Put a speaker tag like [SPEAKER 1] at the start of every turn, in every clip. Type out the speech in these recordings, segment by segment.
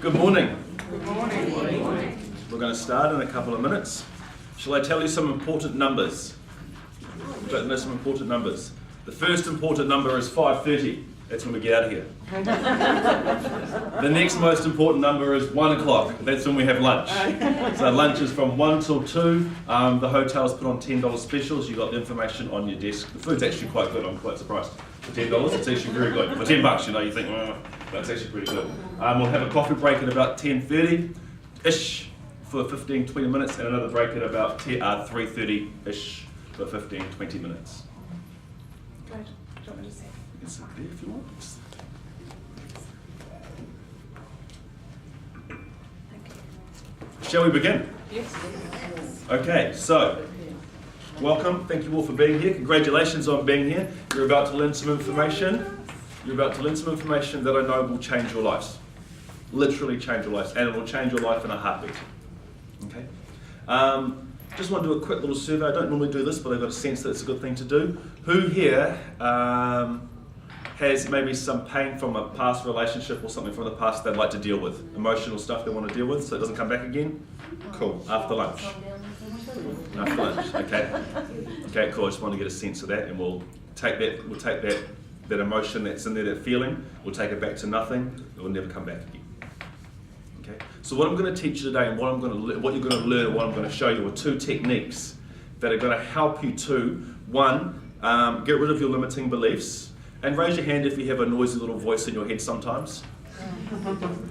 [SPEAKER 1] Good morning.
[SPEAKER 2] Good morning.
[SPEAKER 1] We're going to start in a couple of minutes. Shall I tell you some important numbers? You've got to know some important numbers. The first important number is 5:30. That's when we get out of here. The next most important number is 1 o'clock. That's when we have lunch. So lunch is from 1 till 2. The hotel's put on $10 specials. You've got the information on your desk. The food's actually quite good. I'm quite surprised. For $10, it's actually very good. For $10, you think, but it's actually pretty good. We'll have a coffee break at about 10:30-ish for 15-20 minutes, and another break at about 3:30-ish for 15-20 minutes.
[SPEAKER 2] Good. Do you want me to say?
[SPEAKER 1] You can sit there if you want. Shall we begin?
[SPEAKER 2] Yes.
[SPEAKER 1] Okay, so welcome. Thank you all for being here. Congratulations on being here. You're about to learn some information. You're about to learn some information that I know will change your lives. Literally change your lives, and it will change your life in a heartbeat. Okay. Just want to do a quick little survey. I don't normally do this, but I've got a sense that it's a good thing to do. Who here has maybe some pain from a past relationship or something from the past they'd like to deal with? Emotional stuff they want to deal with so it doesn't come back again? Cool. After lunch. After lunch. Okay. Okay, cool. I just want to get a sense of that, and we'll take that emotion that's in there, that feeling, we'll take it back to nothing. It will never come back again. Okay. So what I'm going to teach you today, and what you're going to learn, and what I'm going to show you are two techniques that are going to help you to, one, get rid of your limiting beliefs. And raise your hand if you have a noisy little voice in your head sometimes.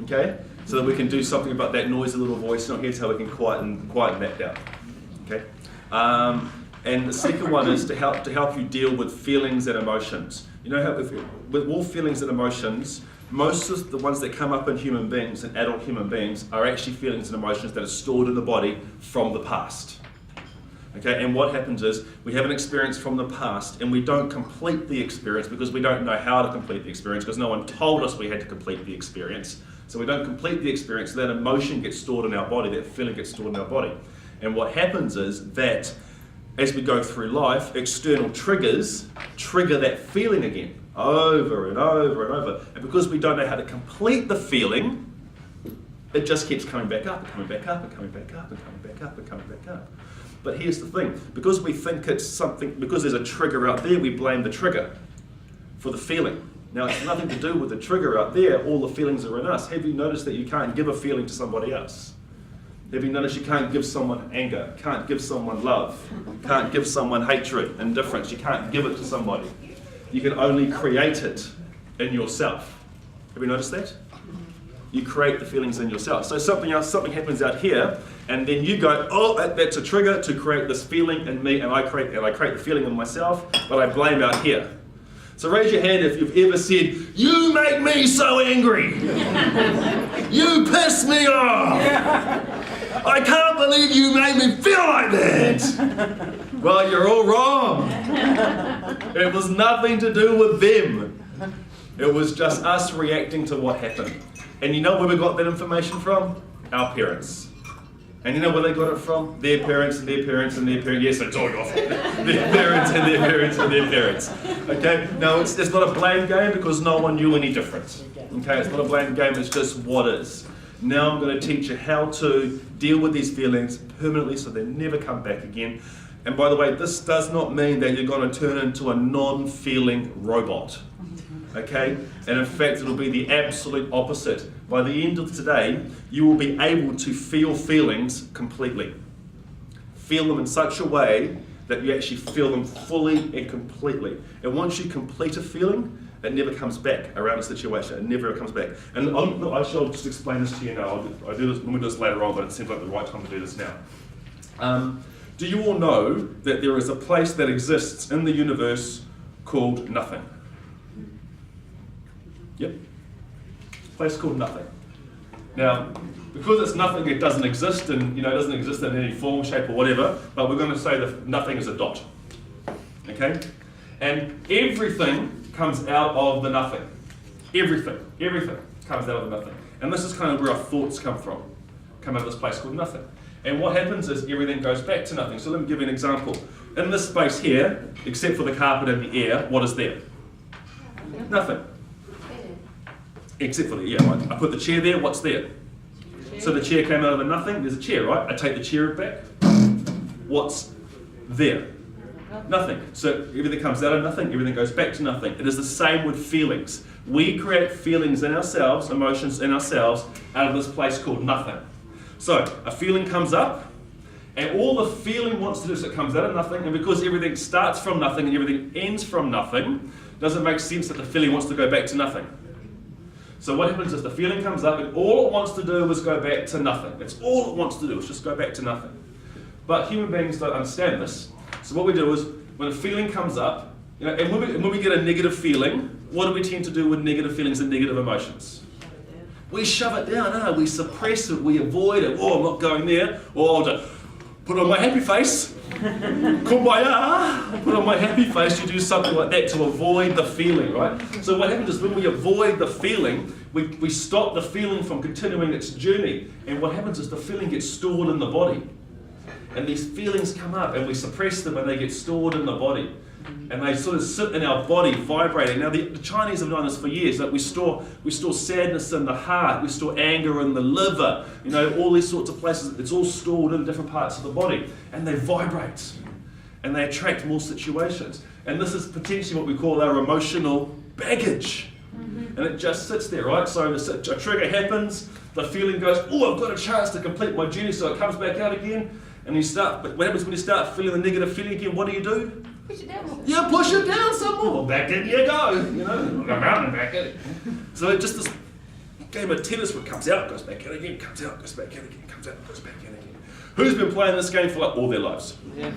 [SPEAKER 1] Okay? So that we can do something about that noisy little voice in our heads, how we can quieten that down. Okay? And the second one is to help you deal with feelings and emotions. You know how with all feelings and emotions, most of the ones that come up in human beings, and adult human beings, are actually feelings and emotions that are stored in the body from the past. Okay, and what happens is we have an experience from the past and we don't complete the experience because we don't know how to complete the experience because no one told us we had to complete the experience. So we don't complete the experience, that emotion gets stored in our body, that feeling gets stored in our body. And what happens is that as we go through life, external triggers trigger that feeling again, over and over and over. And because we don't know how to complete the feeling, it just keeps coming back up and coming back up and coming back up and coming back up and coming back up. But here's the thing, because we think it's something, because there's a trigger out there, we blame the trigger for the feeling. Now it's nothing to do with the trigger out there, all the feelings are in us. Have you noticed that you can't give a feeling to somebody else? Have you noticed you can't give someone anger, can't give someone love, can't give someone hatred, indifference, you can't give it to somebody. You can only create it in yourself. Have you noticed that? You create the feelings in yourself. So something happens out here, and then you go, oh, that's a trigger to create this feeling in me, and I create the feeling in myself, but I blame out here. So raise your hand if you've ever said, you make me so angry. You piss me off. I can't believe you made me feel like that. Well, you're all wrong. It was nothing to do with them. It was just us reacting to what happened. And you know where we got that information from? Our parents. And you know where they got it from? Their parents and their parents and their parents. Yes, it's all your fault. Their parents and their parents and their parents. Okay? Now, it's not a blame game because no one knew any different. Okay? It's not a blame game, it's just what is. Now I'm going to teach you how to deal with these feelings permanently so they never come back again. And by the way, this does not mean that you're going to turn into a non-feeling robot. Okay? And in fact, it'll be the absolute opposite. By the end of today, you will be able to feel feelings completely. Feel them in such a way that you actually feel them fully and completely. And once you complete a feeling, it never comes back around a situation. It never comes back. And I shall just explain this to you now. I'll do this, we'll do this later on, but it seems like the right time to do this now. Do you all know that there is a place that exists in the universe called nothing? Yep. A place called nothing. Now, because it's nothing, it doesn't exist, and it doesn't exist in any form, shape, or whatever. But we're going to say that nothing is a dot. Okay? And everything comes out of the nothing. Everything comes out of the nothing. And this is kind of where our thoughts come from. Come out of this place called nothing. And what happens is everything goes back to nothing. So let me give you an example. In this space here, except for the carpet and the air, what is there? Nothing. Except for I put the chair there, what's there? So the chair came out of a nothing, there's a chair, right? I take the chair back, what's there? Nothing. So everything comes out of nothing, everything goes back to nothing. It is the same with feelings. We create feelings in ourselves, emotions in ourselves, out of this place called nothing. So a feeling comes up, and all the feeling wants to do is it comes out of nothing, and because everything starts from nothing and everything ends from nothing, does it make sense that the feeling wants to go back to nothing? So what happens is the feeling comes up and all it wants to do is go back to nothing. It's all it wants to do is just go back to nothing. But human beings don't understand this. So what we do is when a feeling comes up, and when we get a negative feeling, what do we tend to do with negative feelings and negative emotions? We shove it down, we suppress it, we avoid it. Oh, I'm not going there. Or I'll just put on my happy face. Kumbaya! Put on my happy face, you do something like that to avoid the feeling, right? So what happens is when we avoid the feeling, we stop the feeling from continuing its journey. And what happens is the feeling gets stored in the body. And these feelings come up and we suppress them and they get stored in the body. And they sort of sit in our body vibrating. Now the Chinese have known this for years, that we store sadness in the heart, we store anger in the liver, all these sorts of places. It's all stored in different parts of the body. And they vibrate. And they attract more situations. And this is potentially what we call our emotional baggage. And it just sits there, right? So a trigger happens, the feeling goes, oh, I've got a chance to complete my journey, so it comes back out again. And but what happens when you start feeling the negative feeling again? What do?
[SPEAKER 2] Push it down.
[SPEAKER 1] Yeah, push it down some more. Back in you go. Like a mountain back in it. So it's just this game of tennis where it comes out, goes back in again, comes out, goes back in again, comes out, goes back in again. Who's been playing this game for all their lives? Yeah.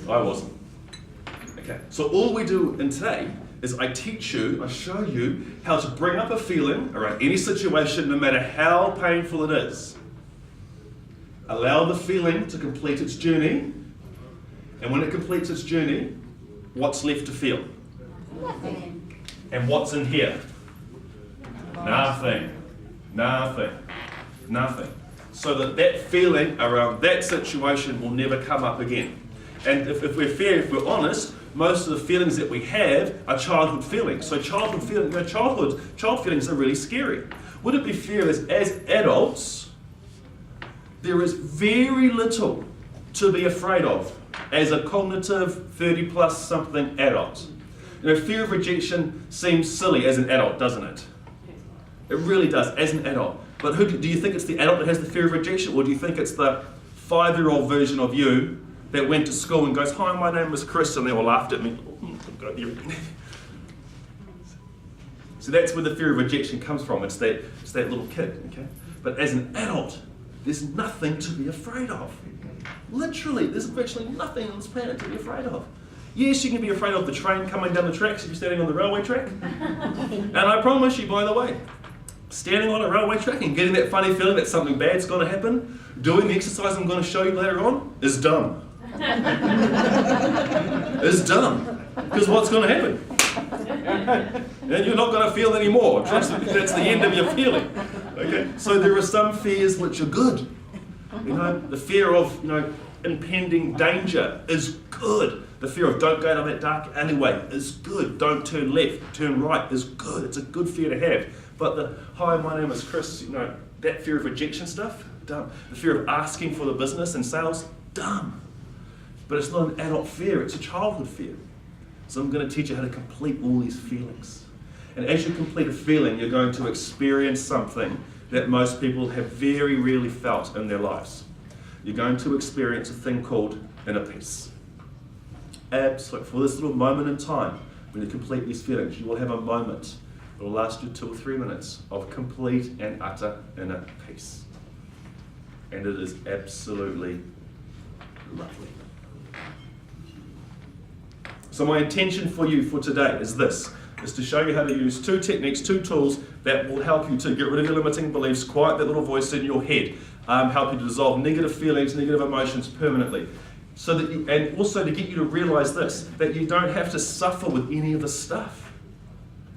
[SPEAKER 1] I wasn't. Okay, so all we do in today is I show you how to bring up a feeling around any situation, no matter how painful it is. Allow the feeling to complete its journey, and when it completes its journey, what's left to feel?
[SPEAKER 2] Nothing.
[SPEAKER 1] And what's in here? Nothing. So that feeling around that situation will never come up again. And if we're fair, if we're honest, most of the feelings that we have are childhood feelings. So child feelings are really scary. Would it be fair as adults, there is very little to be afraid of as a cognitive 30 plus something adult. Fear of rejection seems silly as an adult, doesn't it? It really does, as an adult. But do you think it's the adult that has the fear of rejection, or do you think it's the 5-year-old version of you that went to school and goes, hi, my name is Chris, and they all laughed at me. So that's where the fear of rejection comes from. It's that little kid, okay? But as an adult, there's nothing to be afraid of. Literally, there's virtually nothing on this planet to be afraid of. Yes, you can be afraid of the train coming down the tracks if you're standing on the railway track. And I promise you, by the way, standing on a railway track and getting that funny feeling that something bad's going to happen, doing the exercise I'm going to show you later on, is dumb. It's dumb. Because what's going to happen? And you're not going to feel anymore. Trust me, that's the end of your feeling. Okay? So there are some fears which are good. The fear of, impending danger is good. The fear of don't go down that dark alleyway is good. Don't turn left, turn right is good. It's a good fear to have. But the, hi, my name is Chris, that fear of rejection stuff, dumb. The fear of asking for the business and sales, dumb. But it's not an adult fear, it's a childhood fear. So I'm going to teach you how to complete all these feelings. And as you complete a feeling, you're going to experience something that most people have very rarely felt in their lives. You're going to experience a thing called inner peace. Absolutely. For this little moment in time, when you complete these feelings, you will have a moment. It will last you 2 or 3 minutes of complete and utter inner peace. And it is absolutely lovely. So my intention for you for today is this, is to show you how to use 2 techniques, 2 tools that will help you to get rid of your limiting beliefs, quiet that little voice in your head, help you to dissolve negative feelings, negative emotions permanently. So that and also to get you to realize this, that you don't have to suffer with any of the stuff.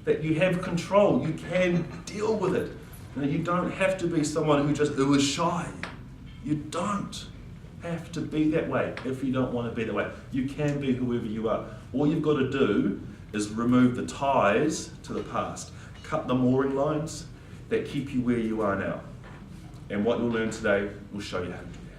[SPEAKER 1] That you have control, you can deal with it. You don't have to be someone who is shy. You don't have to be that way if you don't want to be that way. You can be whoever you are. All you've got to do is remove the ties to the past. cut the mooring lines that keep you where you are now. And what you'll learn today will show you how to do that.